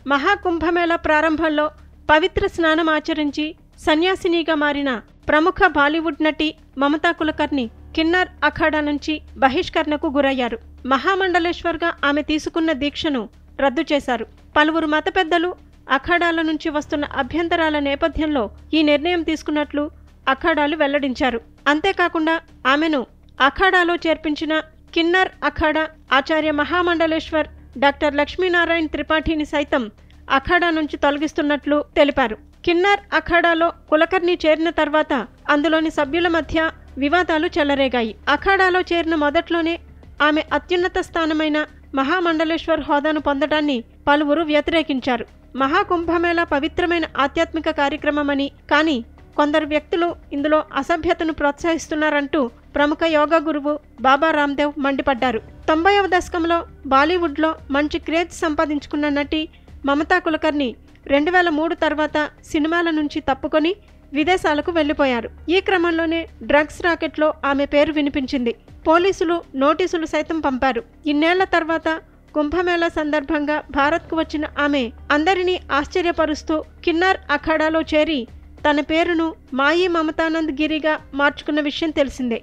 మహాకుంభమేళా ప్రారంభంలో పవిత్ర స్నానం ఆచరించి సన్యాసినిగా మారిన ప్రముఖ బాలీవుడ్ నటి మమతా కులకర్ణి కిన్నర్ అఖాడా నుంచి బహిష్కరణకు గురయ్యారు. మహామండలేశ్వర్గా ఆమె తీసుకున్న దీక్షను రద్దు చేశారు. పలువురు మత పెద్దలు అఖాడాల నుంచి వస్తున్న అభ్యంతరాల నేపథ్యంలో ఈ నిర్ణయం తీసుకున్నట్లు అఖాడాలు వెల్లడించారు. అంతేకాకుండా ఆమెను అఖాడాలో చేర్పించిన కిన్నర్ అఖాడా ఆచార్య మహామండలేశ్వర్ డాక్టర్ లక్ష్మీనారాయణ త్రిపాఠిని సైతం అఖాడా నుంచి తొలగిస్తున్నట్లు తెలిపారు. కిన్నర్ అఖాడాలో కులకర్ణి చేరిన తర్వాత అందులోని సభ్యుల మధ్య వివాదాలు చెలరేగాయి. అఖాడాలో చేరిన మొదట్లోనే ఆమె అత్యున్నత స్థానమైన మహామండలేశ్వర్ హోదాను పొందడాన్ని పలువురు వ్యతిరేకించారు. మహాకుంభమేళా పవిత్రమైన ఆధ్యాత్మిక కార్యక్రమమని, కానీ కొందరు వ్యక్తులు ఇందులో అసభ్యతను ప్రోత్సహిస్తున్నారంటూ ప్రముఖ యోగా గురువు బాబా రామ్దేవ్ మండిపడ్డారు. 90వ దశకంలో బాలీవుడ్లో మంచి క్రేజ్ సంపాదించుకున్న నటి మమతా కులకర్ణి 2003 తర్వాత సినిమాల నుంచి తప్పుకొని విదేశాలకు వెళ్లిపోయారు. ఈ క్రమంలోనే డ్రగ్స్ రాకెట్లో ఆమె పేరు వినిపించింది. పోలీసులు నోటీసులు సైతం పంపారు. ఇన్నేళ్ల తర్వాత కుంభమేళా సందర్భంగా భారత్కు వచ్చిన ఆమె అందరినీ ఆశ్చర్యపరుస్తూ కిన్నర్ అఖాడాలో చేరి తన పేరును మాయి మమతానంద్ గిరిగా మార్చుకున్న విషయం తెలిసిందే.